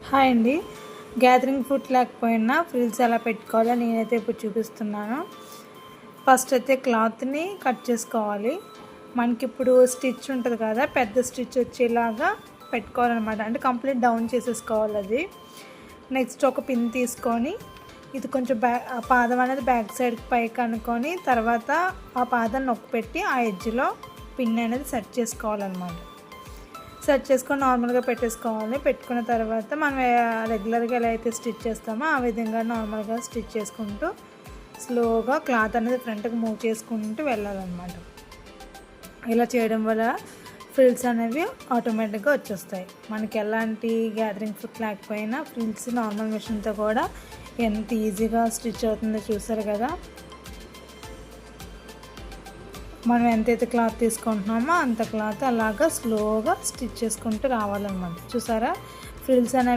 Hi అండి. Gathering foot లేకపోయినా frills ఎలా పెట్టుకోవాలో నేనైతే ఇప్పుడు చూపిస్తున్నాను. ఫస్ట్ అయితే క్లాత్ని కట్ చేసుకోవాలి. మనకి ఇప్పుడు స్టిచ్ ఉంటుంది కదా, పెద్ద స్టిచ్ వచ్చేలాగా పెట్టుకోవాలన్నమాట. అంటే కంప్లీట్ డౌన్ చేసేసుకోవాలి అది. నెక్స్ట్ ఒక పిన్ తీసుకొని ఇది కొంచెం పాదం అనేది బ్యాక్ సైడ్కి పైకి అనుకొని తర్వాత ఆ పాదం నొక్కి పెట్టి ఆ ఎడ్జ్లో పిన్ అనేది సెట్ చేసుకోవాలన్నమాట. సెట్ చేసుకొని నార్మల్గా పెట్టేసుకోవాలి. పెట్టుకున్న తర్వాత మనం రెగ్యులర్గా ఎలా అయితే స్టిచ్ చేస్తామో ఆ విధంగా నార్మల్గా స్టిచ్ చేసుకుంటూ స్లోగా క్లాత్ అనేది ఫ్రంట్కి మూవ్ చేసుకుంటూ వెళ్ళాలన్నమాట. ఇలా చేయడం వల్ల ఫ్రిల్స్ అనేవి ఆటోమేటిక్గా వచ్చేస్తాయి. మనకి ఎలాంటి గ్యాదరింగ్ ఫుట్ లేకపోయినా ఫ్రిల్స్ నార్మల్ మిషన్తో కూడా ఎంత ఈజీగా స్టిచ్ అవుతుందో చూసారు కదా. మనం ఎంతైతే క్లాత్ తీసుకుంటున్నామో అంత క్లాత్ అలాగా స్లోగా స్టిచ్ చేసుకుంటూ రావాలన్నమాట. చూసారా, ఫ్రిల్స్ అనేవి